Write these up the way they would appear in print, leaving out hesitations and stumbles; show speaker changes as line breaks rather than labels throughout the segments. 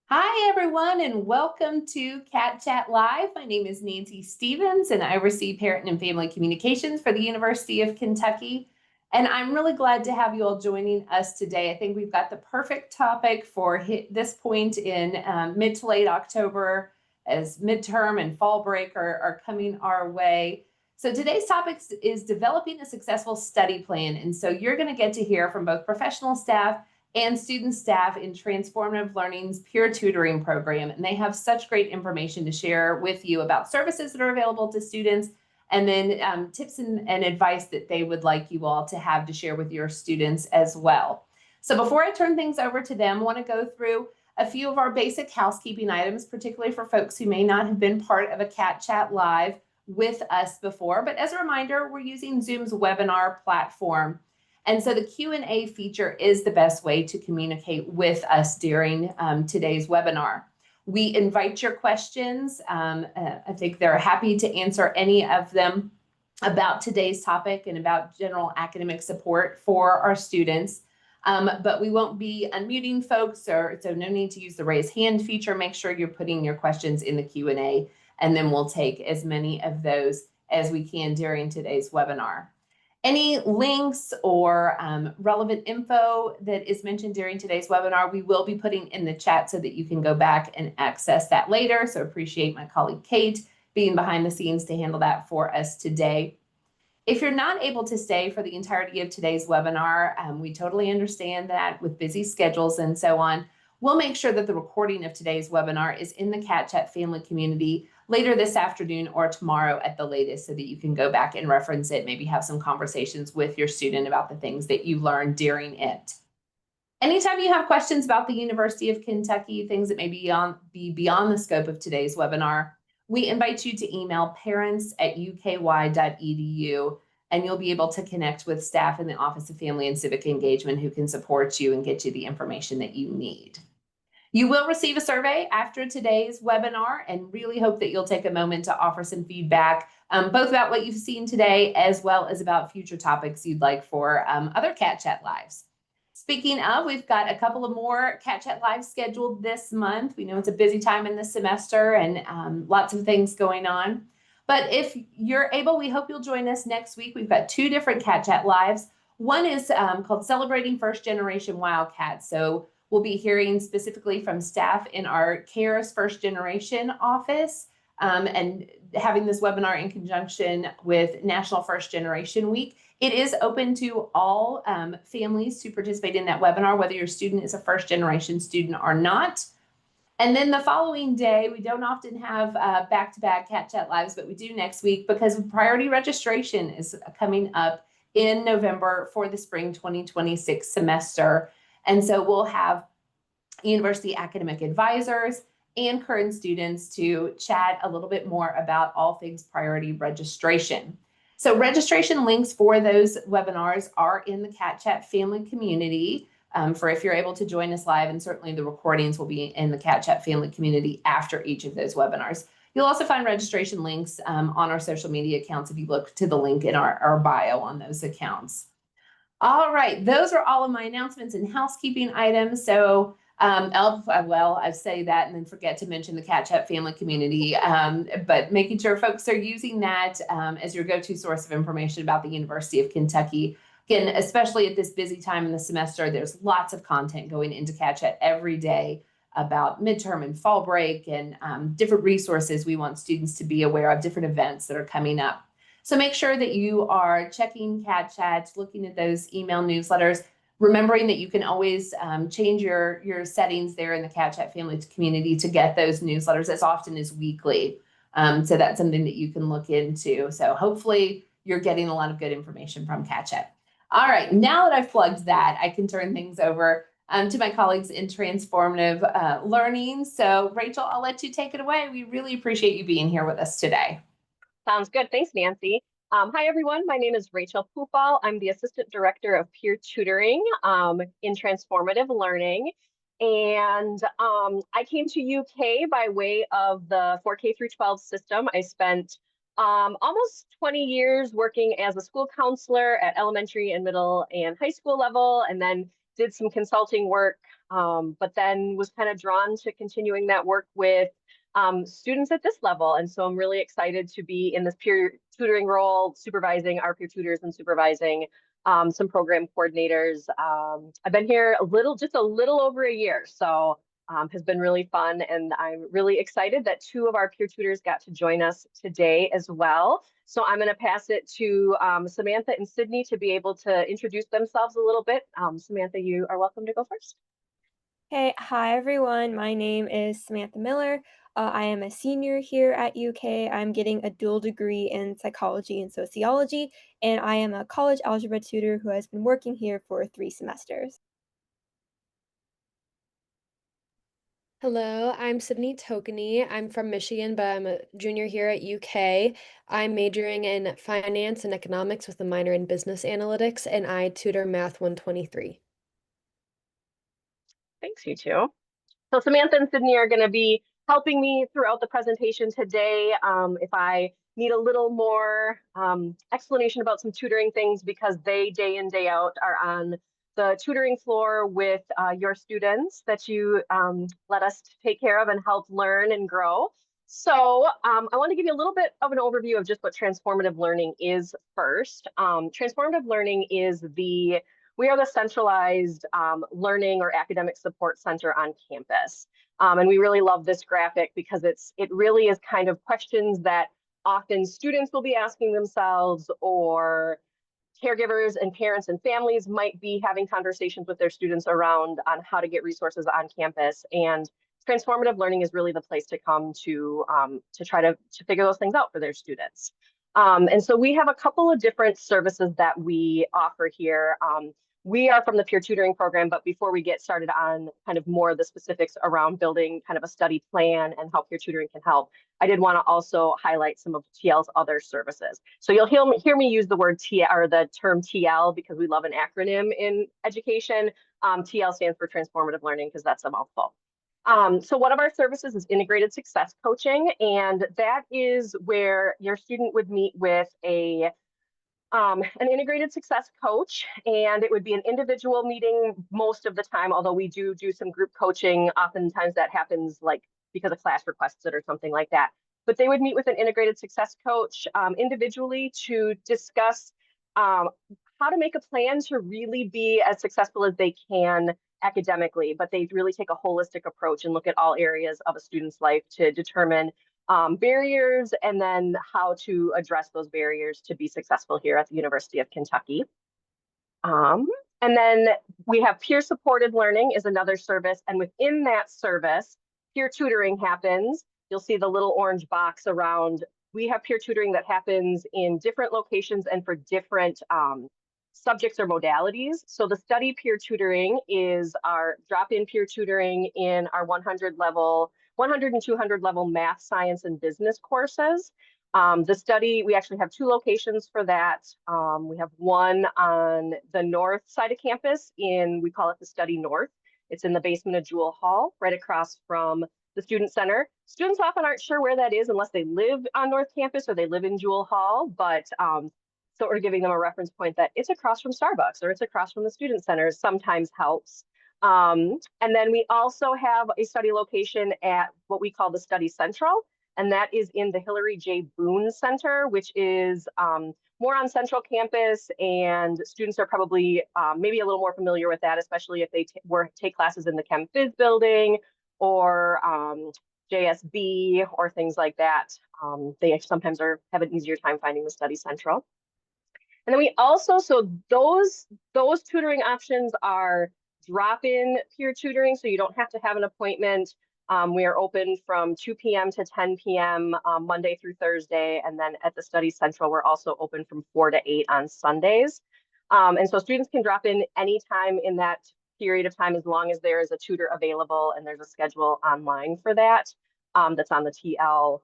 Hi, everyone, and welcome to Cat Chat Live. My name is Nancy Stevens, and I oversee parent and family communications for the University of Kentucky. And I'm really glad to have you all joining us today. I think we've got the perfect topic for this point in mid to late October as midterm and fall break are coming our way. So today's topic is developing a successful study plan. And so you're going to get to hear from both professional staff and student staff in Transformative Learning's peer tutoring program. And they have such great information to share with you about services that are available to students and then tips and advice that they would like you all to have to share with your students as well. So before I turn things over to them, I want to go through a few of our basic housekeeping items, particularly for folks who may not have been part of a Cat Chat Live with us before. But as a reminder, we're using Zoom's webinar platform. And so the Q&A feature is the best way to communicate with us during today's webinar. We invite your questions. I think they're happy to answer any of them about today's topic and about general academic support for our students. But we won't be unmuting folks, so no need to use the raise hand feature. Make sure you're putting your questions in the Q&A, and then we'll take as many of those as we can during today's webinar. Any links or relevant info that is mentioned during today's webinar, we will be putting in the chat so that you can go back and access that later. So appreciate my colleague Kate being behind the scenes to handle that for us today. If you're not able to stay for the entirety of today's webinar, we totally understand that with busy schedules and so on. We'll make sure that the recording of today's webinar is in the Cat Chat family community later this afternoon or tomorrow at the latest so that you can go back and reference it, maybe have some conversations with your student about the things that you learned during it. Anytime you have questions about the University of Kentucky, things that may be beyond the scope of today's webinar, we invite you to email parents@uky.edu, and you'll be able to connect with staff in the Office of Family and Civic Engagement who can support you and get you the information that you need. You will receive a survey after today's webinar and really hope that you'll take a moment to offer some feedback, both about what you've seen today as well as about future topics you'd like for other Cat Chat Lives. Speaking of, we've got a couple of more Cat Chat Lives scheduled this month. We know it's a busy time in the semester and lots of things going on. But if you're able, we hope you'll join us next week. We've got two different Cat Chat Lives. One is called Celebrating First Generation Wildcats. So we'll be hearing specifically from staff in our CARES First Generation office and having this webinar in conjunction with National First Generation Week. It is open to all families to participate in that webinar, whether your student is a first generation student or not. And then the following day, we don't often have back-to-back Cat Chat Lives, but we do next week because priority registration is coming up in November for the spring 2026 semester. And so we'll have university academic advisors and current students to chat a little bit more about all things priority registration. So registration links for those webinars are in the Cat Chat family community for if you're able to join us live, and certainly the recordings will be in the Cat Chat family community after each of those webinars. You'll also find registration links on our social media accounts if you look to the link in our bio on those accounts. All right, those are all of my announcements and housekeeping items. So I say that and then forget to mention the Cat Chat family community, but making sure folks are using that as your go-to source of information about the University of Kentucky. Again, especially at this busy time in the semester, there's lots of content going into Cat Chat every day about midterm and fall break and different resources we want students to be aware of, different events that are coming up. So make sure that you are checking Cat Chat, looking at those email newsletters, remembering that you can always change your settings there in the Cat Chat family community to get those newsletters as often as weekly. So that's something that you can look into. So hopefully you're getting a lot of good information from Cat Chat. All right, now that I've plugged that, I can turn things over to my colleagues in Transformative Learning. So Rachel, I'll let you take it away. We really appreciate you being here with us today.
Sounds good. Thanks, Nancy. Hi, everyone. My name is Rachel Pufal. I'm the Assistant Director of Peer Tutoring in Transformative Learning. And I came to UK by way of the 4K through 12 system. I spent Almost 20 years working as a school counselor at elementary and middle and high school level, and then did some consulting work, but then was kind of drawn to continuing that work with students at this level. And so I'm really excited to be in this peer tutoring role, supervising our peer tutors and supervising some program coordinators. I've been here just a little over a year, so has been really fun. And I'm really excited that two of our peer tutors got to join us today as well. So I'm going to pass it to Samantha and Sydney to be able to introduce themselves a little bit. Samantha, you are welcome to go first.
Hey, hi everyone. My name is Samantha Miller. I am a senior here at UK. I'm getting a dual degree in psychology and sociology, and I am a college algebra tutor who has been working here for 3 semesters.
Hello, I'm Sydney Tokeny. I'm from Michigan, but I'm a junior here at UK. I'm majoring in finance and economics with a minor in business analytics, and I tutor Math 123.
Thanks, you two. So Samantha and Sydney are going to be helping me throughout the presentation today. If I need a little more explanation about some tutoring things, because they day in, day out are on the tutoring floor with your students that you let us take care of and help learn and grow. So I want to give you a little bit of an overview of just what transformative learning is first. Transformative learning is we are the centralized learning or academic support center on campus. And we really love this graphic because it really is kind of questions that often students will be asking themselves, or caregivers and parents and families might be having conversations with their students around on how to get resources on campus. And transformative learning is really the place to come to try to figure those things out for their students. And so we have a couple of different services that we offer here. We are from the peer tutoring program, but before we get started on kind of more of the specifics around building kind of a study plan and how peer tutoring can help, I did want to also highlight some of TL's other services. So you'll hear me use the word TL or the term TL because we love an acronym in education. TL stands for transformative learning because that's a mouthful. So one of our services is integrated success coaching, and that is where your student would meet with an integrated success coach, and it would be an individual meeting most of the time, although we do some group coaching. Oftentimes that happens like because a class requests it or something like that. But they would meet with an integrated success coach individually to discuss how to make a plan to really be as successful as they can academically, but they really take a holistic approach and look at all areas of a student's life to determine barriers and then how to address those barriers to be successful here at the University of Kentucky. And then we have peer supported learning is another service. And within that service, peer tutoring happens. You'll see the little orange box around. We have peer tutoring that happens in different locations and for different subjects or modalities. So the study peer tutoring is our drop-in peer tutoring in our 100 and 200 level math, science, and business courses. The study, we actually have 2 locations for that. We have one on the north side of campus we call it the Study North. It's in the basement of Jewell Hall, right across from the Student Center. Students often aren't sure where that is unless they live on North Campus or they live in Jewell Hall, but so we're giving them a reference point that it's across from Starbucks or it's across from the Student Center sometimes helps. And then we also have a study location at what we call the Study Central, and that is in the Hillary J. Boone Center, which is more on Central Campus, and students are probably maybe a little more familiar with that, especially if they take classes in the Chem Phys building or JSB or things like that. They sometimes have an easier time finding the Study Central. And then we also, so those tutoring options are drop-in peer tutoring, so you don't have to have an appointment. We are open from 2 p.m. to 10 p.m. Monday through Thursday, and then at the Study Central, we're also open from 4 to 8 on Sundays. And so students can drop in anytime in that period of time as long as there is a tutor available and there's a schedule online for that. That's on the TL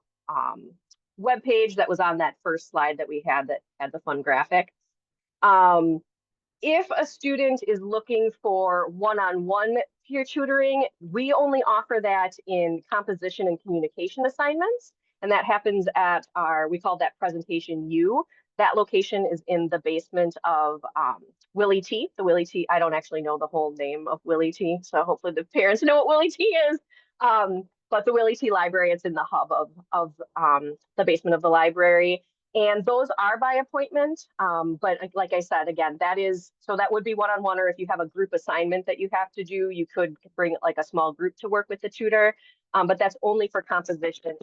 webpage that was on that first slide that we had that had the fun graphic. If a student is looking for one-on-one peer tutoring, we only offer that in composition and communication assignments. And that happens at we call that presentation U. That location is in the basement of Willie T. The Willie T. I don't actually know the whole name of Willie T. So hopefully the parents know what Willie T is. But the Willie T. Library, it's in the hub of the basement of the library. And those are by appointment. But like I said, again, that would be one-on-one, or if you have a group assignment that you have to do, you could bring like a small group to work with the tutor. But that's only for composition.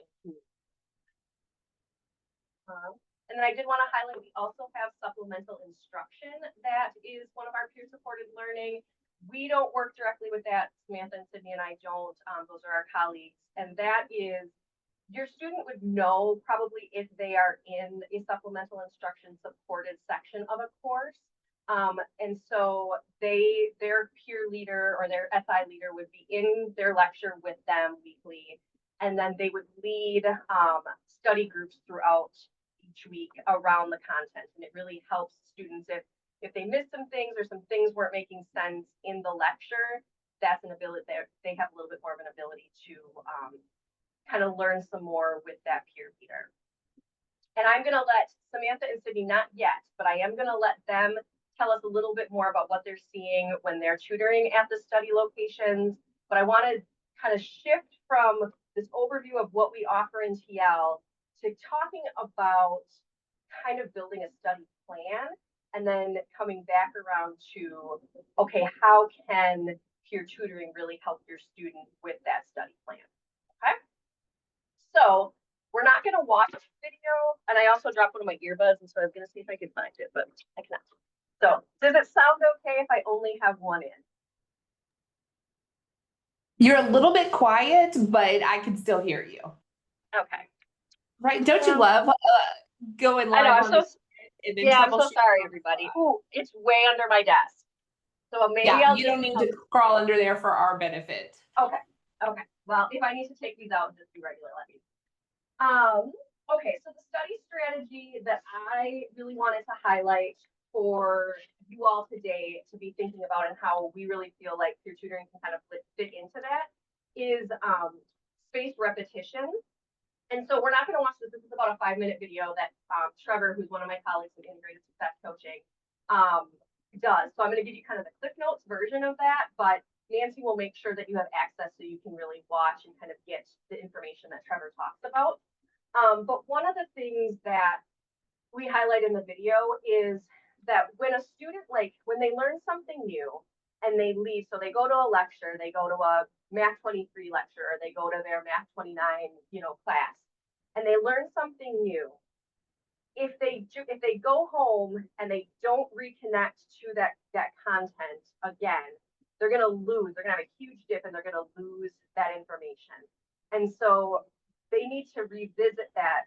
And then I did want to highlight, we also have supplemental instruction. That is one of our peer-supported learning. We don't work directly with that. Samantha and Sydney and I don't. Those are our colleagues. And that is, your student would know probably if they are in a supplemental instruction supported section of a course. And so their peer leader or their SI leader would be in their lecture with them weekly. And then they would lead study groups throughout each week around the content. And it really helps students if they miss some things or some things weren't making sense in the lecture, that's an ability there. They have a little bit more of an ability to kind of learn some more with that peer leader. And I'm going to let Samantha and Sydney, not yet, but I am going to let them tell us a little bit more about what they're seeing when they're tutoring at the study locations. But I want to kind of shift from this overview of what we offer in TL to talking about kind of building a study plan, and then coming back around to, okay, how can peer tutoring really help your student with that study plan? Okay. So we're not going to watch video, and I also dropped one of my earbuds, and so I was going to see if I could find it, but I cannot. So does it sound okay if I only have one in?
You're a little bit quiet, but I can still hear you.
Okay.
Right? Don't you love going live?
I know.
I'm so
sorry, everybody. Ooh, it's way under my desk. So maybe
you don't need to crawl under there for our benefit.
Okay. Okay. Well, if I need to take these out, just be regular. Let me. Okay. So the study strategy that I really wanted to highlight for you all today to be thinking about, and how we really feel like peer tutoring can kind of fit into that, is spaced repetition. And so we're not going to watch this. This is about a 5-minute video that Trevor, who's one of my colleagues in integrated success coaching, does. So I'm going to give you kind of the Cliff Notes version of that, but Nancy will make sure that you have access so you can really watch and kind of get the information that Trevor talks about. But one of the things that we highlight in the video is that when a student, like when they learn something new and they leave, so they go to a lecture, they go to a Math 23 lecture, or they go to their Math 29, class, and they learn something new. If they go home and they don't reconnect to that content again, they're going to lose. They're going to have a huge dip, and they're going to lose that information. And so they need to revisit that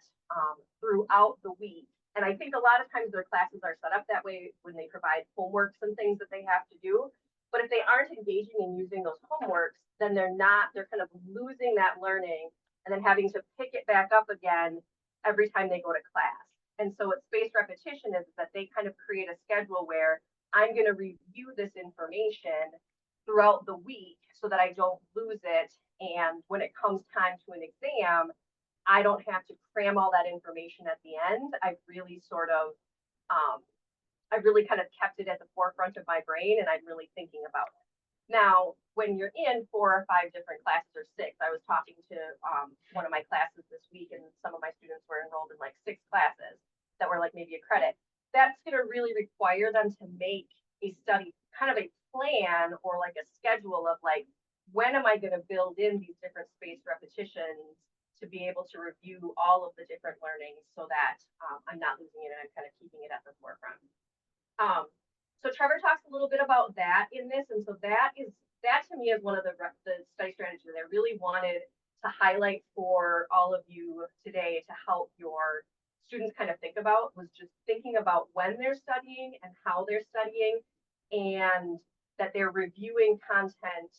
throughout the week. And I think a lot of times their classes are set up that way when they provide homeworks and things that they have to do. But if they aren't engaging in using those homeworks, then they're kind of losing that learning and then having to pick it back up again every time they go to class. And so what spaced repetition is that they kind of create a schedule where I'm going to review this information throughout the week so that I don't lose it. And when it comes time to an exam, I don't have to cram all that information at the end. I've really kind of kept it at the forefront of my brain, and I'm really thinking about it. Now, when you're in 4 or 5 different classes, or 6, I was talking to one of my classes this week, and some of my students were enrolled in like 6 classes that were like maybe a credit. That's going to really require them to make a study, kind of a plan or like a schedule of like, when am I going to build in these different spaced repetitions to be able to review all of the different learnings so that I'm not losing it and I'm kind of keeping it at the forefront. So Trevor talks a little bit about that in this, and so that to me is one of the study strategies that I really wanted to highlight for all of you today to help your students kind of think about, was just thinking about when they're studying and how they're studying, and that they're reviewing content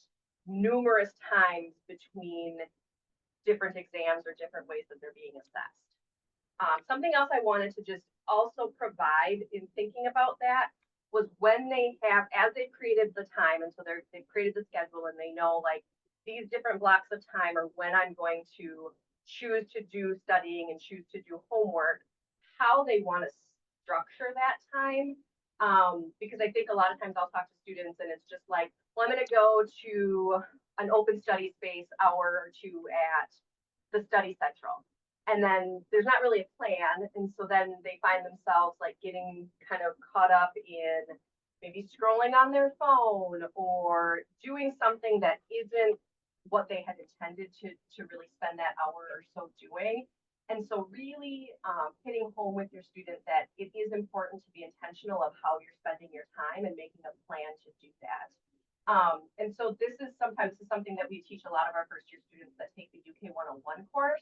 numerous times between different exams or different ways that they're being assessed. Something else I wanted to just also provide in thinking about that was when they have, as they've created the time, and so they've created the schedule and they know like these different blocks of time are when I'm going to choose to do studying and choose to do homework, how they want to structure that time. Because I think a lot of times I'll talk to students and it's just like, well, I'm going to go to an open study space hour or two at the study central. And then there's not really a plan. And so then they find themselves like getting kind of caught up in maybe scrolling on their phone or doing something that isn't what they had intended to really spend that hour or so doing. And so really hitting home with your student that it is important to be intentional of how you're spending your time and making a plan to do that. And so this is something that we teach a lot of our first year students that take the UK 101 course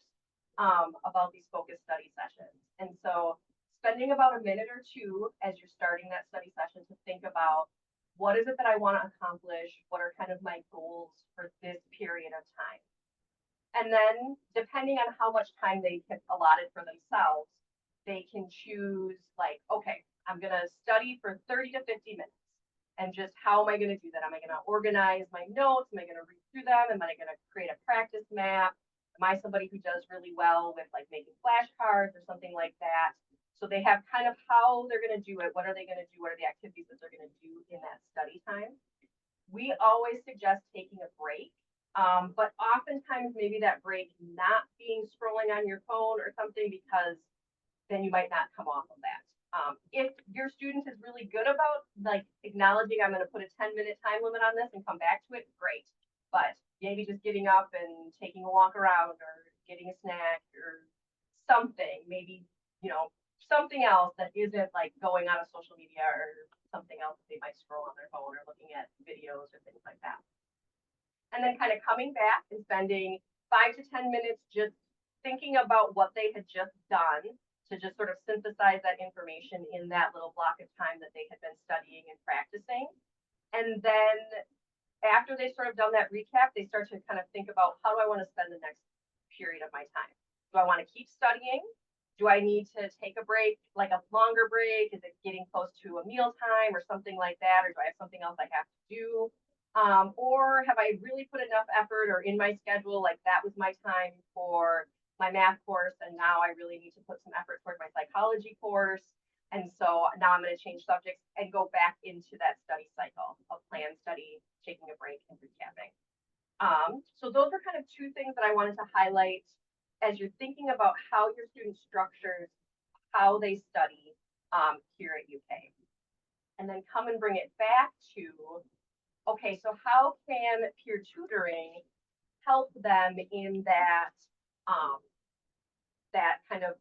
about these focused study sessions. And so spending about a minute or two as you're starting that study session to think about what is it that I want to accomplish? What are kind of my goals for this period of time? And then depending on how much time they have allotted for themselves, they can choose like, okay, I'm going to study for 30 to 50 minutes. And just how am I going to do that? Am I going to organize my notes? Am I going to read through them? Am I going to create a practice map? Am I somebody who does really well with like making flashcards or something like that? So they have kind of how they're going to do it. What are they going to do? What are the activities that they're going to do in that study time? We always suggest taking a break. But oftentimes maybe that break not being scrolling on your phone or something, because then you might not come off of that. If your student is really good about like acknowledging, I'm going to put a 10-minute time limit on this and come back to it, great. But maybe just getting up and taking a walk around or getting a snack or something, maybe, something else that isn't like going on a social media or something else that they might scroll on their phone or looking at videos or things like that. And then kind of coming back and spending 5 to 10 minutes just thinking about what they had just done to just sort of synthesize that information in that little block of time that they had been studying and practicing. And then after they sort of done that recap, they start to kind of think about, how do I want to spend the next period of my time? Do I want to keep studying? Do I need to take a break, like a longer break? Is it getting close to a meal time or something like that? Or do I have something else I have to do? Or have I really put enough effort or in my schedule, like that was my time for my math course, and now I really need to put some effort toward my psychology course. And so now I'm going to change subjects and go back into that study cycle of plan, study, taking a break, and recapping. So those are kind of two things that I wanted to highlight as you're thinking about how your student structures how they study here at UK. And then come and bring it back to, okay, so how can peer tutoring help them in that that kind of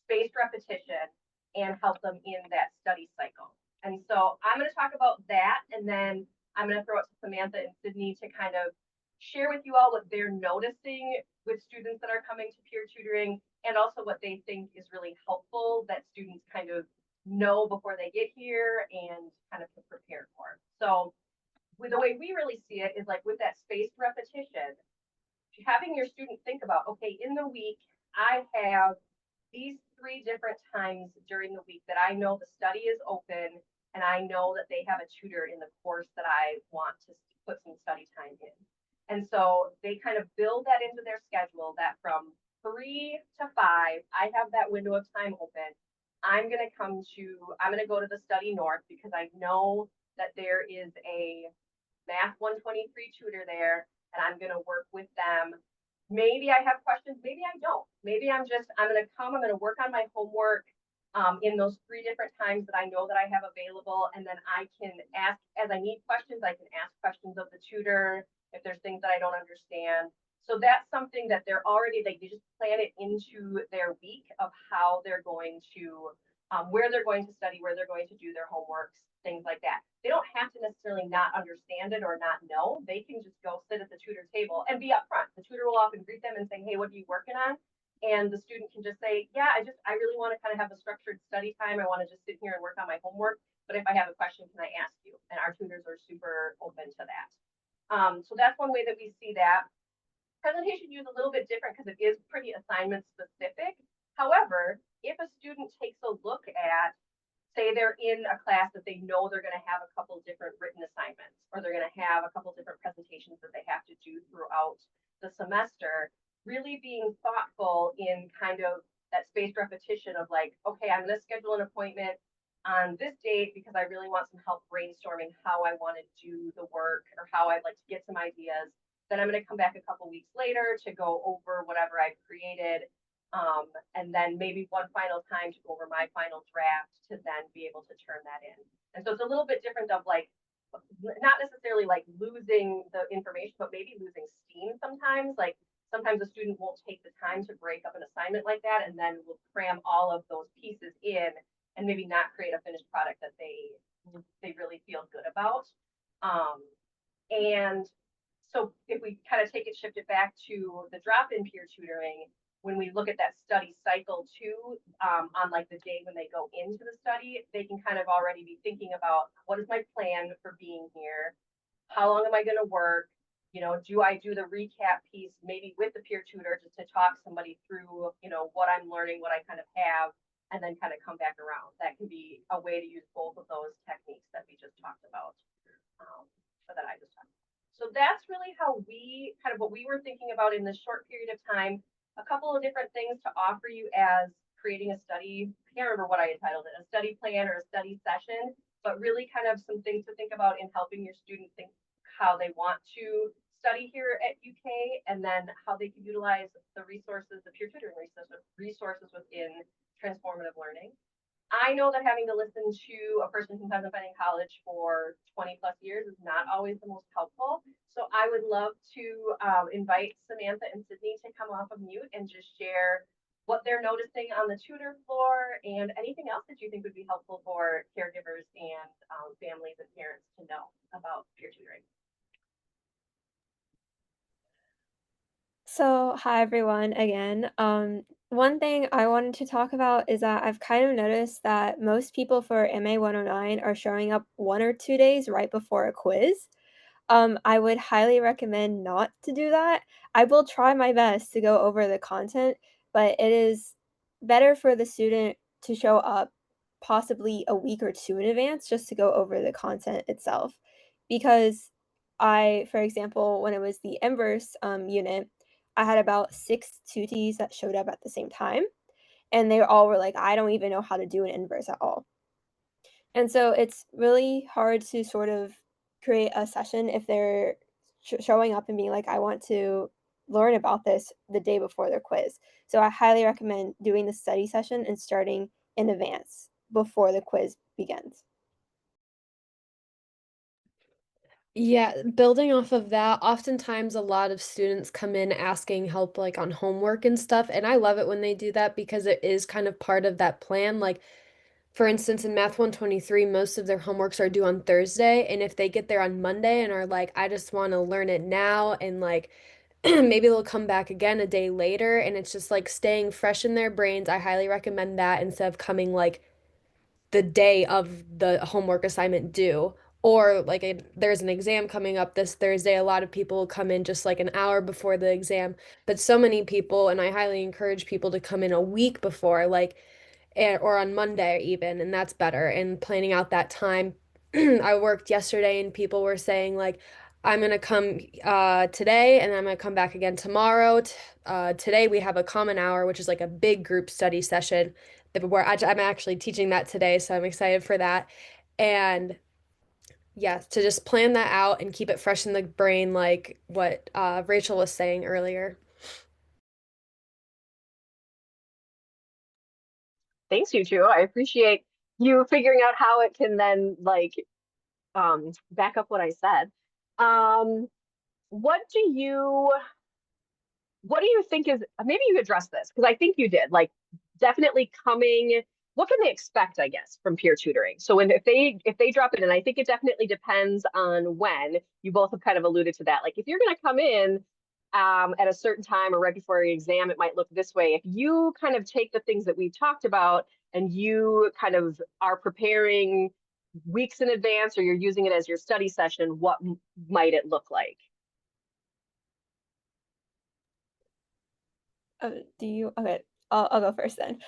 spaced repetition and help them in that study cycle? And so I'm going to talk about that, and then I'm going to throw it to Samantha and Sydney to kind of share with you all what they're noticing with students that are coming to peer tutoring, and also what they think is really helpful that students kind of know before they get here and kind of prepare for. So with the way we really see it is like with that spaced repetition, having your student think about, okay, in the week, I have these 3 different times during the week that I know the study is open and I know that they have a tutor in the course that I want to put some study time in. And so they kind of build that into their schedule that from 3 to 5, I have that window of time open. I'm going to go to the Study North because I know that there is a Math 123 tutor there, and I'm going to work with them. Maybe I have questions, maybe I don't. Maybe I'm going to work on my homework in those 3 different times that I know that I have available. And then I can ask, as I need questions, I can ask questions of the tutor if there's things that I don't understand. So that's something that they're already, they just plan it into their week of how they're going to, where they're going to study, where they're going to do their homeworks, things like that. They don't have to necessarily not understand it or not know. They can just go sit at the tutor table and be upfront. The tutor will often greet them and say, hey, what are you working on? And the student can just say, yeah, I really want to kind of have a structured study time. I want to just sit here and work on my homework. But if I have a question, can I ask you? And our tutors are super open to that. So that's one way that we see that. Presentation view is a little bit different because it is pretty assignment specific. However, if a student takes a look at, say they're in a class that they know they're going to have a couple different written assignments, or they're going to have a couple different presentations that they have to do throughout the semester, really being thoughtful in kind of that spaced repetition of like, okay, I'm going to schedule an appointment on this date because I really want some help brainstorming how I want to do the work or how I'd like to get some ideas. Then I'm going to come back a couple weeks later to go over whatever I've created. And then maybe one final time to go over my final draft to then be able to turn that in. And so it's a little bit different of like, not necessarily like losing the information, but maybe losing steam sometimes. Like sometimes a student won't take the time to break up an assignment like that and then will cram all of those pieces in and maybe not create a finished product that they really feel good about. And so if we kind of take it, shift it back to the drop-in peer tutoring, when we look at that study cycle too, on like the day when they go into the study, they can kind of already be thinking about what is my plan for being here? How long am I going to work? You know, do I do the recap piece maybe with the peer tutor just to talk somebody through, you know, what I'm learning, what I kind of have, and then kind of come back around. That can be a way to use both of those techniques that we just talked about, or that I just talked about. So that's really how we kind of what we were thinking about in this short period of time. A couple of different things to offer you as creating a study. I can't remember what I had titled it, a study plan or a study session, but really kind of some things to think about in helping your student think how they want to study here at UK, and then how they can utilize the resources, the peer tutoring resources within transformative learning. I know that having to listen to a person who hasn't been in college for 20 plus years is not always the most helpful. So I would love to invite Samantha and Sydney to come off of mute and just share what they're noticing on the tutor floor and anything else that you think would be helpful for caregivers and families and parents to know about peer tutoring.
So, hi everyone again. One thing I wanted to talk about is that I've kind of noticed that most people for MA 109 are showing up 1 or 2 days right before a quiz. I would highly recommend not to do that. I will try my best to go over the content, but it is better for the student to show up possibly a week or two in advance just to go over the content itself. Because for example, when it was the inverse unit, I had about 6 tutees that showed up at the same time, and they all were like, I don't even know how to do an inverse at all. And so it's really hard to sort of create a session if they're showing up and being like, I want to learn about this the day before their quiz. So I highly recommend doing the study session and starting in advance before the quiz begins.
Yeah, building off of that, oftentimes a lot of students come in asking help like on homework and stuff, and I love it when they do that because it is kind of part of that plan. Like, for instance, in Math 123, most of their homeworks are due on Thursday, and if they get there on Monday and are like, I just want to learn it now, and like maybe they'll come back again a day later, and it's just like staying fresh in their brains. I highly recommend that instead of coming like the day of the homework assignment due. Or like there's an exam coming up this Thursday. A lot of people come in just like an hour before the exam, but so many people, and I highly encourage people to come in a week before, like, or on Monday even, and that's better. And planning out that time. I worked yesterday and people were saying like, I'm gonna come today and I'm gonna come back again tomorrow. Today we have a common hour, which is like a big group study session where I'm actually teaching that today, so I'm excited for that. And yes, to just plan that out and keep it fresh in the brain, like what Rachel was saying earlier.
Thanks, you two. I appreciate you figuring out how it can then like back up what I said. Um, what do you what do you think is maybe you address this because I think you did like definitely coming what can they expect I guess from peer tutoring so when if they drop it in I think it definitely depends on when you both have kind of alluded to that like if you're going to come in at a certain time or right before your exam it might look this way if you kind of take the things that we've talked about and you kind of are preparing weeks in advance or you're using it as your study session what might it look like.
Do you? Okay, I'll go first then.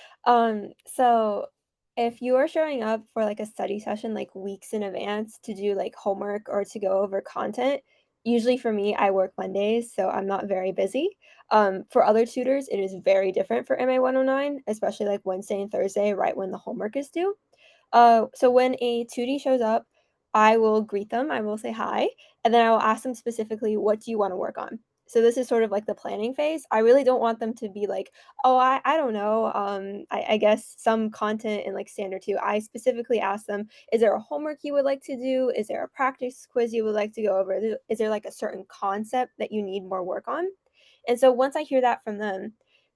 So if you are showing up for like a study session like weeks in advance to do like homework or to go over content, usually for me, I work Mondays, so I'm not very busy. For other tutors, it is very different for MA 109, especially like Wednesday and Thursday, right when the homework is due. So when a 2D shows up, I will greet them, I will say hi, and then I will ask them specifically, what do you want to work on? So this is sort of like the planning phase. I really don't want them to be like, oh, I don't know, I guess some content in like standard two. I specifically ask them, is there a homework you would like to do? Is there a practice quiz you would like to go over? Is there like a certain concept that you need more work on? And so once I hear that from them,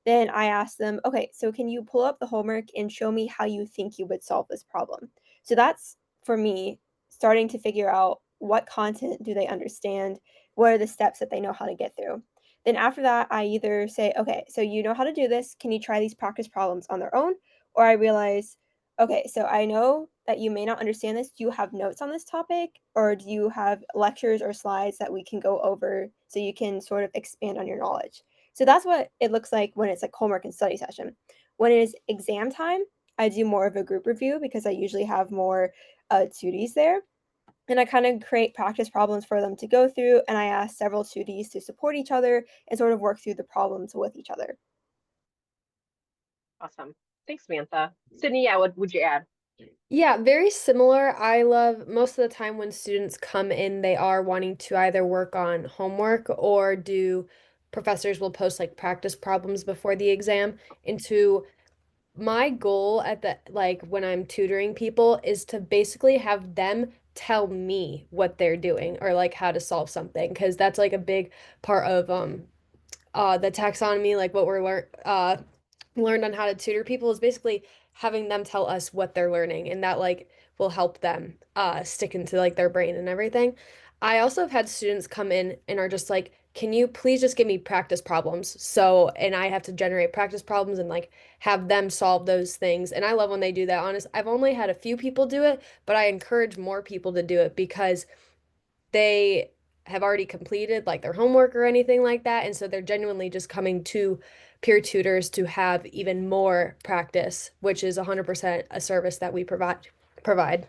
then I ask them, okay, so can you pull up the homework and show me how you think you would solve this problem? So that's for me starting to figure out what content do they understand? What are the steps that they know how to get through? Then after that, I either say, okay, so you know how to do this. Can you try these practice problems on their own? Or I realize, okay, so I know that you may not understand this. Do you have notes on this topic? Or do you have lectures or slides that we can go over so you can sort of expand on your knowledge? So that's what it looks like when it's like homework and study session. When it is exam time, I do more of a group review because I usually have more tuties there. And I kind of create practice problems for them to go through. And I ask several tuties to support each other and sort of work through the problems with each other.
Awesome. Thanks, Samantha. Sydney, yeah, what would you add?
Yeah, very similar. I love most of the time when students come in, they are wanting to either work on homework or do professors will post like practice problems before the exam. Into my goal at the like when I'm tutoring people is to basically have them tell me what they're doing or like how to solve something because that's like a big part of the taxonomy, like what we're learned on how to tutor people is basically having them tell us what they're learning and that like will help them stick into like their brain and everything. I also have had students come in and are just like, can you please just give me practice problems? So, and I have to generate practice problems and like have them solve those things. And I love when they do that. Honest, I've only had a few people do it, but I encourage more people to do it because they have already completed like their homework or anything like that. And so they're genuinely just coming to peer tutors to have even more practice, which is 100% a service that we provide.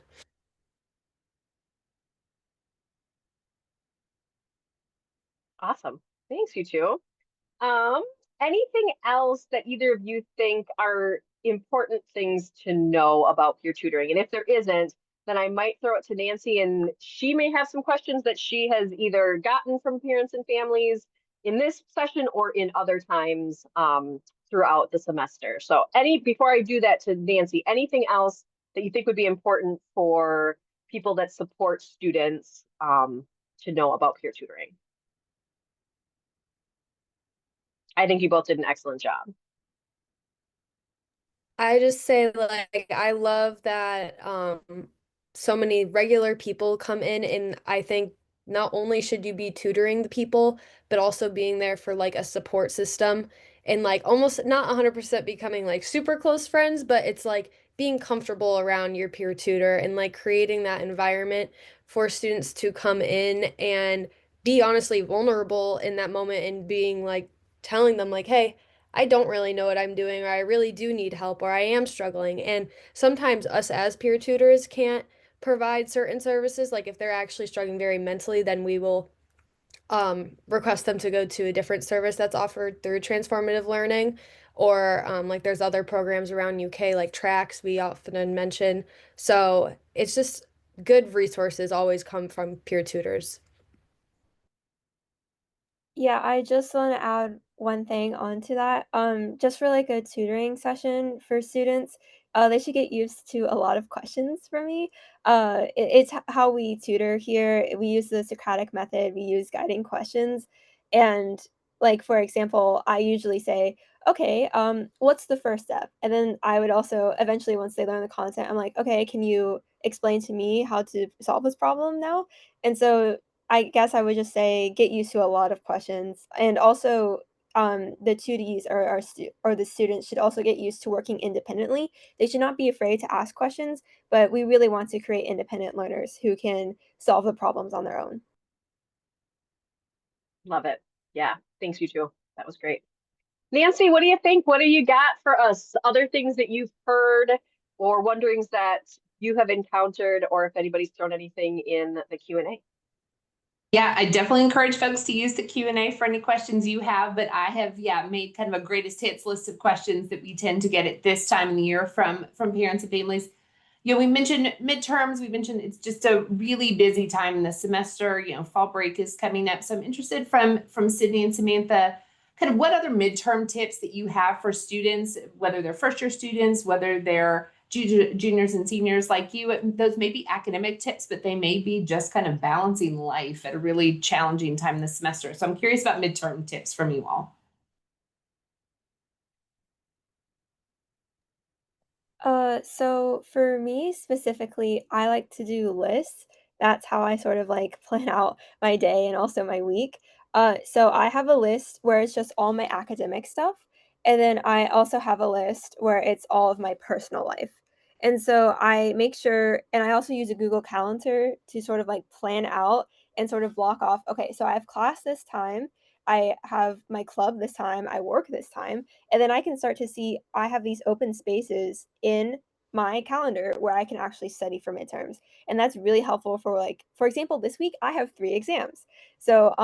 Awesome. Thanks, you two. Um, Anything else that either of you think are important things to know about peer tutoring? And if there isn't, then I might throw it to Nancy and she may have some questions that she has either gotten from parents and families in this session or in other times throughout the semester. So before I do that to Nancy, anything else that you think would be important for people that support students to know about peer tutoring? I think you both did an excellent job.
I just say like I love that so many regular people come in and I think not only should you be tutoring the people, but also being there for like a support system and like almost not 100% becoming like super close friends, but it's like being comfortable around your peer tutor and like creating that environment for students to come in and be honestly vulnerable in that moment and being like telling them like, hey, I don't really know what I'm doing, or I really do need help, or I am struggling. And sometimes us as peer tutors can't provide certain services. Like if they're actually struggling very mentally, then we will request them to go to a different service that's offered through transformative learning. Or like there's other programs around UK like tracks we often mention. So it's just good resources always come from peer tutors.
Yeah, I just want to add one thing onto that. Just for like a tutoring session for students, they should get used to a lot of questions from me. It's how we tutor here. We use the Socratic method. We use guiding questions, and like for example, I usually say, "Okay, what's the first step?" And then I would also eventually, once they learn the content, I'm like, "Okay, can you explain to me how to solve this problem now?" And so I guess I would just say get used to a lot of questions, and also, the 2Ds or the students should also get used to working independently. They should not be afraid to ask questions, but we really want to create independent learners who can solve the problems on their own.
Love it. Yeah. Thanks, you two. That was great. Nancy, what do you think? What do you got for us? Other things that you've heard or wonderings that you have encountered, or if anybody's thrown anything in the Q&A?
Yeah, I definitely encourage folks to use the Q&A for any questions you have, but I have, made kind of a greatest hits list of questions that we tend to get at this time of the year from parents and families. We mentioned midterms. We mentioned it's just a really busy time in the semester. Fall break is coming up. So I'm interested from Sydney and Samantha, kind of what other midterm tips that you have for students, whether they're first year students, whether they're juniors and seniors like you. Those may be academic tips, but they may be just kind of balancing life at a really challenging time in the semester. So I'm curious about midterm tips from you all.
So for me specifically, I like to do lists. That's how I sort of like plan out my day and also my week. So I have a list where it's just all my academic stuff, and then I also have a list where it's all of my personal life. And so I make sure, and I also use a Google Calendar to sort of like plan out and sort of block off, okay, so I have class this time, I have my club this time, I work this time, and then I can start to see I have these open spaces in my calendar where I can actually study for midterms. And that's really helpful for like, for example, this week I have 3 exams. So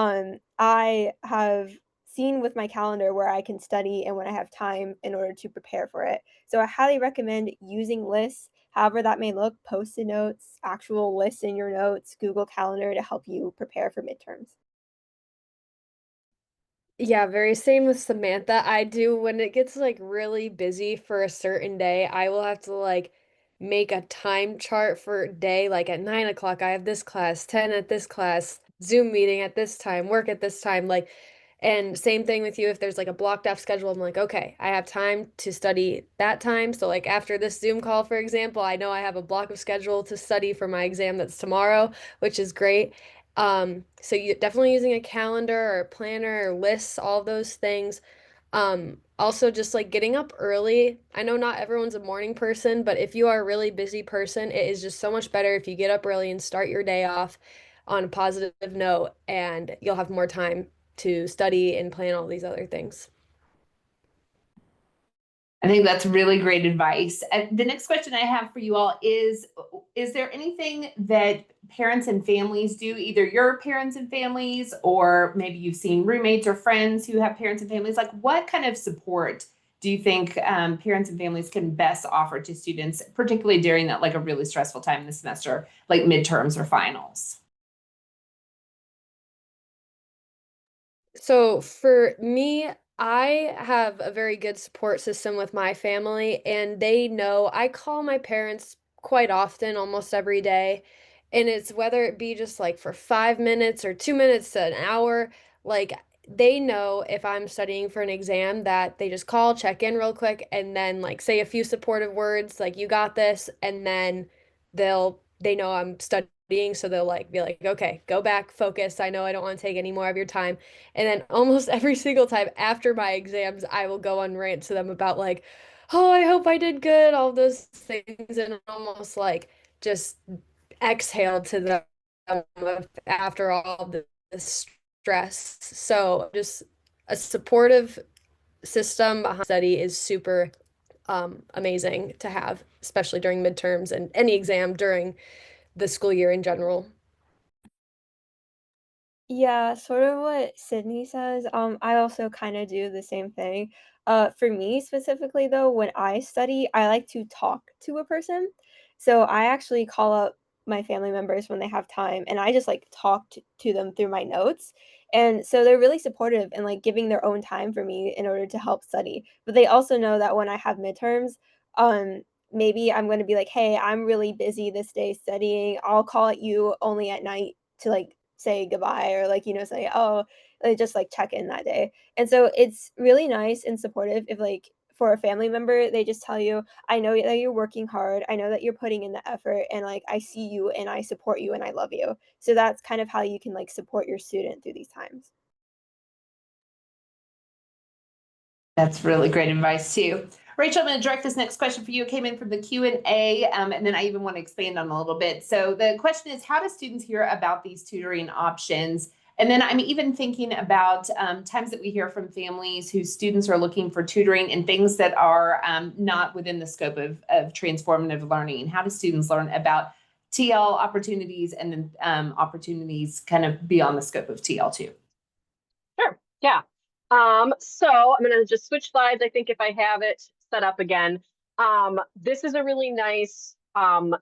I have seen with my calendar where I can study and when I have time in order to prepare for it. So I highly recommend using lists, however that may look, post-it notes, actual lists in your notes, Google Calendar to help you prepare for midterms.
Yeah, very same with Samantha. I do when it gets like really busy for a certain day, I will have to like make a time chart for a day. Like at 9 o'clock, I have this class, 10 at this class, Zoom meeting at this time, work at this time. Like, and same thing with you. If there's like a blocked off schedule, I'm like, okay, I have time to study that time. So like after this Zoom call, for example, I know I have a block of schedule to study for my exam that's tomorrow, which is great. So you definitely using a calendar or a planner or lists, all those things. Also just like getting up early. I know not everyone's a morning person, but if you are a really busy person, it is just so much better if you get up early and start your day off on a positive note, and you'll have more time to study and plan all these other things.
I think that's really great advice. The next question I have for you all is there anything that parents and families do, either your parents and families, or maybe you've seen roommates or friends who have parents and families, like what kind of support do you think parents and families can best offer to students, particularly during that like a really stressful time in the semester, like midterms or finals?
So for me, I have a very good support system with my family, and they know I call my parents quite often, almost every day. And it's whether it be just like for 5 minutes or 2 minutes to an hour, like they know if I'm studying for an exam that they just call, check in real quick, and then like say a few supportive words, like you got this, and then they know I'm studying, so they'll like be like, okay, go back, focus. I know I don't want to take any more of your time. And then almost every single time after my exams, I will go on rant to them about like, oh, I hope I did good, all those things, and almost like just exhale to them after all the stress. So just a supportive system behind study is super amazing to have, especially during midterms and any exam during the school year in general.
Yeah, sort of what Sydney says. I also kind of do the same thing. For me specifically, though, when I study, I like to talk to a person. So I actually call up my family members when they have time, and I just like talk to them through my notes. And so they're really supportive and like giving their own time for me in order to help study. But they also know that when I have midterms, um, maybe I'm going to be like, hey, I'm really busy this day studying. I'll call at you only at night to like say goodbye or like, say, oh, just like check in that day. And so it's really nice and supportive if like for a family member, they just tell you, I know that you're working hard. I know that you're putting in the effort and like I see you and I support you and I love you. So that's kind of how you can like support your student through these times.
That's really great advice too. Rachel, I'm going to direct this next question for you. It came in from the Q&A, and then I even want to expand on a little bit. So the question is, how do students hear about these tutoring options? And then I'm even thinking about times that we hear from families whose students are looking for tutoring and things that are not within the scope of transformative learning. How do students learn about TL opportunities and opportunities kind of beyond the scope of TL too.
Sure. Yeah. So I'm going to just switch slides. I think if I have it set up again, this is a really nice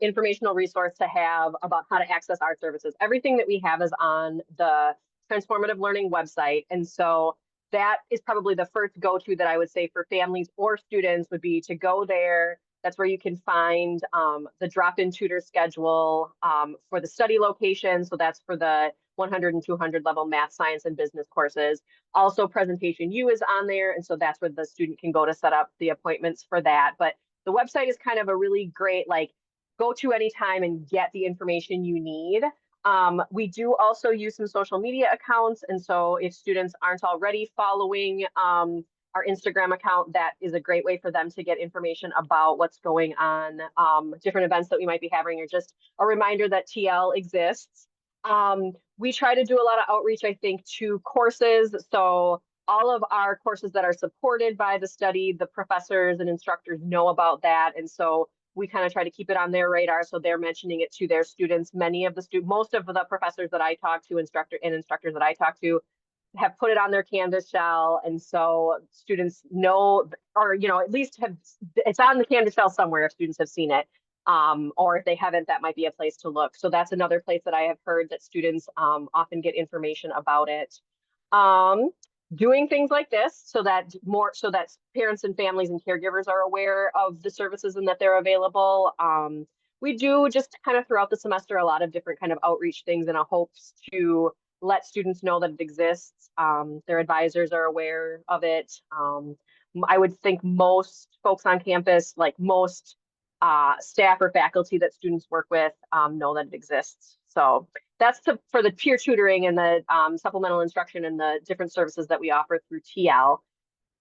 informational resource to have about how to access our services. Everything that we have is on the Transformative Learning website. And so that is probably the first go-to that I would say for families or students would be to go there. That's where you can find the drop-in tutor schedule for the study location. So that's for the 100 and 200 level math, science, and business courses. Also, Presentation U is on there. And so that's where the student can go to set up the appointments for that. But the website is kind of a really great, like, go to anytime and get the information you need. We do also use some social media accounts. And so if students aren't already following our Instagram account, that is a great way for them to get information about what's going on, different events that we might be having, or just a reminder that TL exists. We try to do a lot of outreach, I think, to courses. So all of our courses that are supported by the study, the professors and instructors know about that. And so we kind of try to keep it on their radar. So they're mentioning it to their students. Most of the professors that I talk to, instructors that I talk to, have put it on their Canvas shell. And so students know, or, at least it's on the Canvas shell somewhere if students have seen it. Or if they haven't, that might be a place to look. So that's another place that I have heard that students often get information about it. Doing things like this so that parents and families and caregivers are aware of the services and that they're available. We do just kind of throughout the semester a lot of different kind of outreach things in a hopes to let students know that it exists. Their advisors are aware of it. I would think most folks on campus, like most staff or faculty that students work with, know that it exists. So that's for the peer tutoring and the supplemental instruction and the different services that we offer through TL.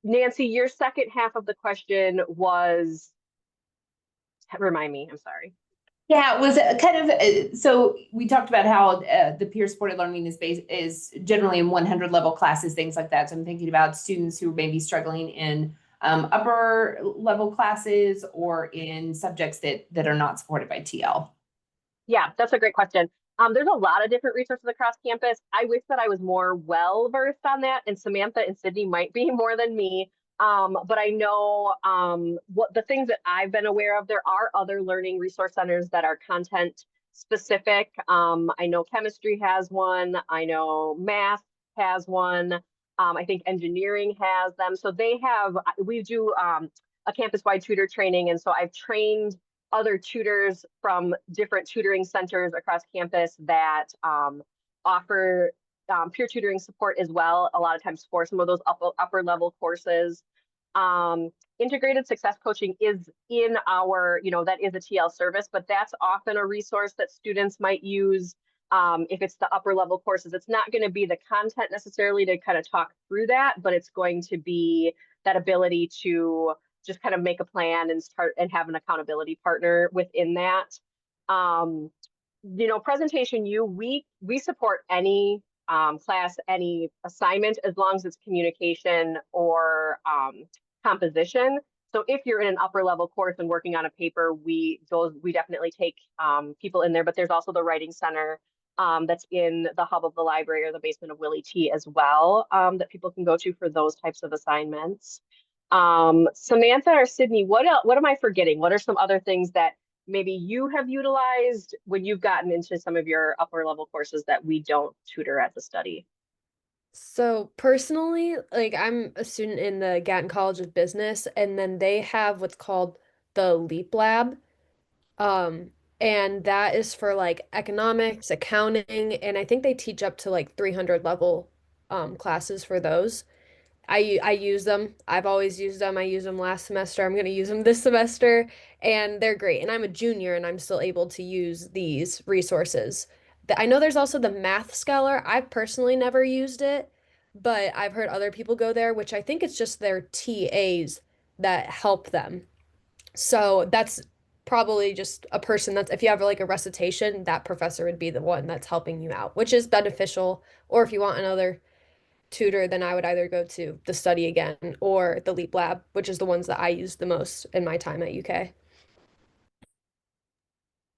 Nancy, your second half of the question was, remind me, I'm sorry.
Yeah, it was kind of, so we talked about how the peer supported learning is generally in 100 level classes, things like that. So I'm thinking about students who may be struggling in upper level classes or in subjects that are not supported by TL.
Yeah, that's a great question. There's a lot of different resources across campus. I wish that I was more well versed on that, and Samantha and Sydney might be more than me. But I know what the things that I've been aware of. There are other learning resource centers that are content specific. I know chemistry has one. I know math has one. I think engineering has them. So we do a campus-wide tutor training, and so I've trained other tutors from different tutoring centers across campus that offer peer tutoring support as well, a lot of times for some of those upper level courses. Integrated success coaching is in our, that is a TL service, but that's often a resource that students might use if it's the upper level courses. It's not going to be the content necessarily to kind of talk through that, but it's going to be that ability to just kind of make a plan and start and have an accountability partner within that. Presentation U, we support any class, any assignment, as long as it's communication or composition. So if you're in an upper level course and working on a paper, we definitely take people in there, but there's also the writing center that's in the hub of the library or the basement of Willie T as well, that people can go to for those types of assignments. Samantha or Sydney, what am I forgetting? What are some other things that maybe you have utilized when you've gotten into some of your upper level courses that we don't tutor at the study?
So personally, like I'm a student in the Gatton College of Business, and then they have what's called the Leap Lab. Um, and that is for like economics, accounting, and I think they teach up to like 300 level classes for those. I use them. I've always used them. I used them last semester. I'm going to use them this semester, and they're great. And I'm a junior, and I'm still able to use these resources. I know there's also the Math Scholar. I've personally never used it, but I've heard other people go there, which I think it's just their TAs that help them. So that's probably just a person that's, if you have like a recitation, that professor would be the one that's helping you out, which is beneficial. Or if you want another tutor, then I would either go to the study again or the Leap Lab, which is the ones that I use the most in my time at UK.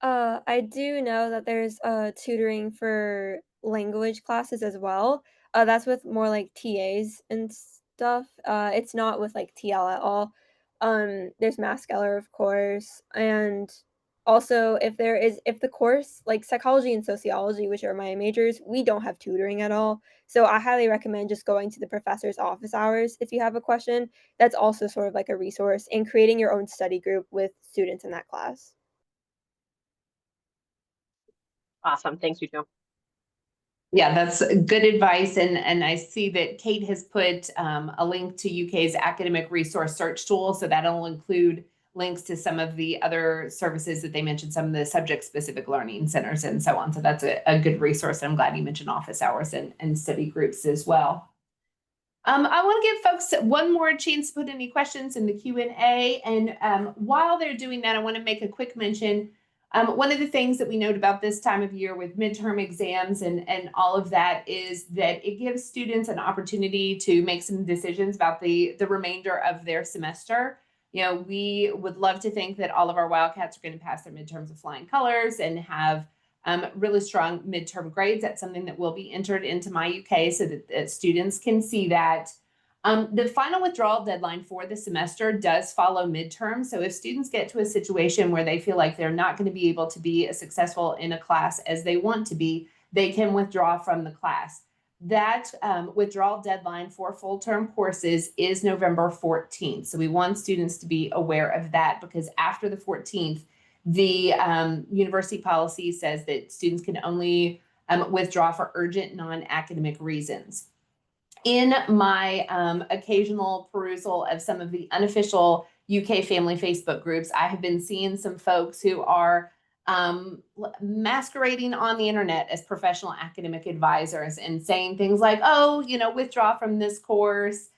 I do know that there's tutoring for language classes as well. That's with more like TAs and stuff. It's not with like TL at all. There's Mass Geller, of course, and also if the course like psychology and sociology, which are my majors, we don't have tutoring at all. So I highly recommend just going to the professor's office hours if you have a question. That's also sort of like a resource and creating your own study group with students in that class.
Awesome. Thank you, Joe.
Yeah, that's good advice. And I see that Kate has put a link to UK's academic resource search tool. So that'll include links to some of the other services that they mentioned, some of the subject specific learning centers and so on. So that's a good resource. I'm glad you mentioned office hours and study groups as well. I want to give folks one more chance to put any questions in the Q&A. And while they're doing that, I want to make a quick mention. One of the things that we note about this time of year with midterm exams and all of that is that it gives students an opportunity to make some decisions about the remainder of their semester. You know, we would love to think that all of our Wildcats are going to pass their midterms with flying colors and have really strong midterm grades. That's something that will be entered into My UK so that students can see that. The final withdrawal deadline for the semester does follow midterm. So if students get to a situation where they feel like they're not going to be able to be as successful in a class as they want to be, they can withdraw from the class. That withdrawal deadline for full term courses is November 14th. So we want students to be aware of that because after the 14th, the university policy says that students can only withdraw for urgent non-academic reasons. In my occasional perusal of some of the unofficial UK family Facebook groups, I have been seeing some folks who are masquerading on the internet as professional academic advisors and saying things like, oh, you know, withdraw from this course.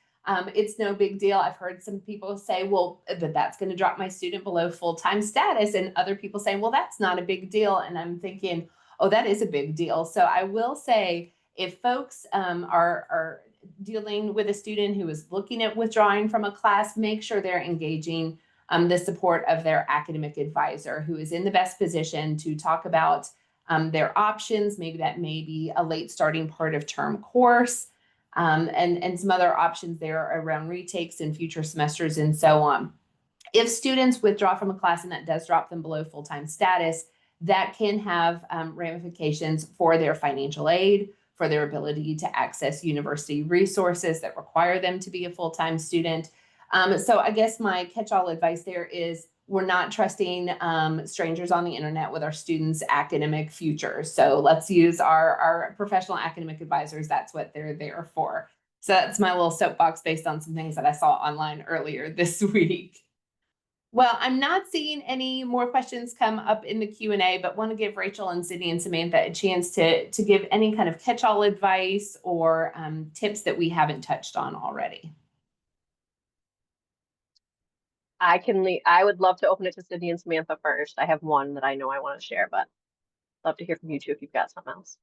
It's no big deal. I've heard some people say, well, but that's going to drop my student below full-time status. And other people saying, well, that's not a big deal. And I'm thinking, oh, that is a big deal. So I will say, if folks are dealing with a student who is looking at withdrawing from a class, make sure they're engaging the support of their academic advisor who is in the best position to talk about their options. Maybe that may be a late starting part of term course and some other options there around retakes in future semesters and so on. If students withdraw from a class and that does drop them below full-time status, that can have ramifications for their financial aid, for their ability to access university resources that require them to be a full-time student. So I guess my catch-all advice there is we're not trusting strangers on the internet with our students' academic futures. So let's use our professional academic advisors. That's what they're there for. So that's my little soapbox based on some things that I saw online earlier this week. Well, I'm not seeing any more questions come up in the Q&A, but want to give Rachel and Sydney and Samantha a chance to give any kind of catch-all advice or tips that we haven't touched on already.
I would love to open it to Sydney and Samantha first. I have one that I know I want to share, but love to hear from you too if you've got something else.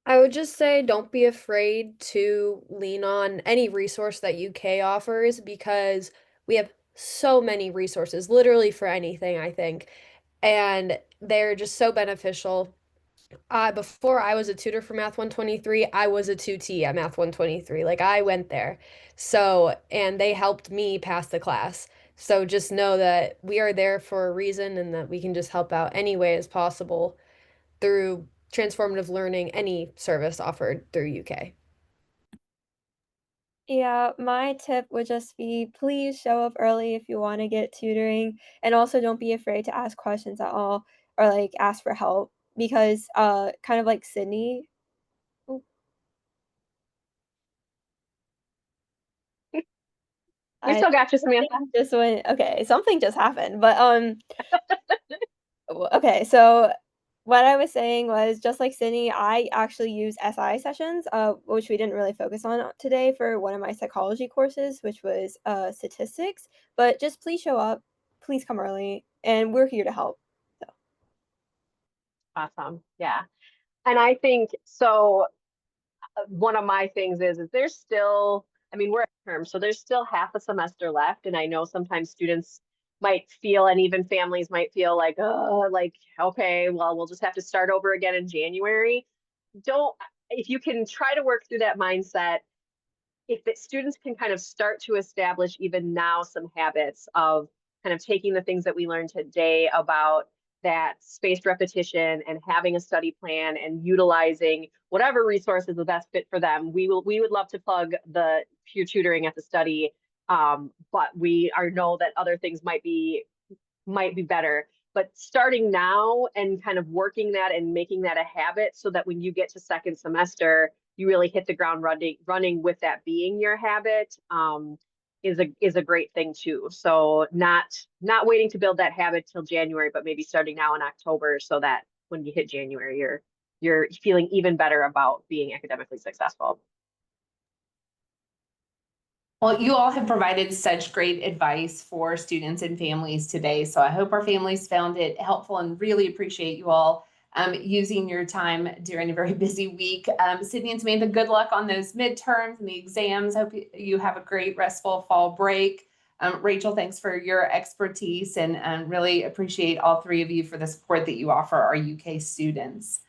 I would just say don't be afraid to lean on any resource that UK offers because we have so many resources, literally for anything, I think. And they're just so beneficial. Before I was a tutor for Math 123, I was a tutee at Math 123. Like I went there. So, and they helped me pass the class. So just know that we are there for a reason and that we can just help out any way as possible through transformative learning, any service offered through UK.
Yeah, my tip would just be please show up early if you want to get tutoring, and also don't be afraid to ask questions at all or like ask for help because kind of like Sydney. Oh,
We
I
still got you,
something
Samantha.
just went okay, something just happened. But okay, so what I was saying was just like Sydney, I actually use SI sessions, which we didn't really focus on today for one of my psychology courses, which was statistics. But just please show up, please come early, and we're here to help. So
Awesome. Yeah. And I think so. One of my things is there's still, I mean, we're at term, so there's still half a semester left. And I know sometimes students might feel, and even families might feel like, oh, like, okay, well, we'll just have to start over again in January. If you can try to work through that mindset, if the students can kind of start to establish even now some habits of kind of taking the things that we learned today about that spaced repetition and having a study plan and utilizing whatever resource is the best fit for them, we would love to plug the peer tutoring at the study. But we know that other things might be better. But starting now and kind of working that and making that a habit so that when you get to second semester, you really hit the ground running with that being your habit, is a great thing too. So not waiting to build that habit till January, but maybe starting now in October so that when you hit January, you're feeling even better about being academically successful.
Well, you all have provided such great advice for students and families today. So I hope our families found it helpful and really appreciate you all using your time during a very busy week. Sydney and Samantha, good luck on those midterms and the exams. Hope you have a great restful fall break. Rachel, thanks for your expertise and really appreciate all three of you for the support that you offer our UK students.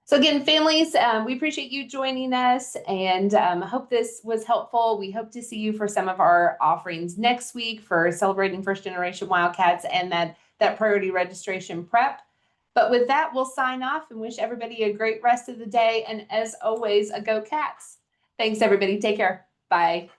So again, families, we appreciate you joining us and hope this was helpful. We hope to see you for some of our offerings next week for celebrating first generation Wildcats and that priority registration prep. But with that, we'll sign off and wish everybody a great rest of the day. And as always, a go Cats. Thanks, everybody. Take care. Bye.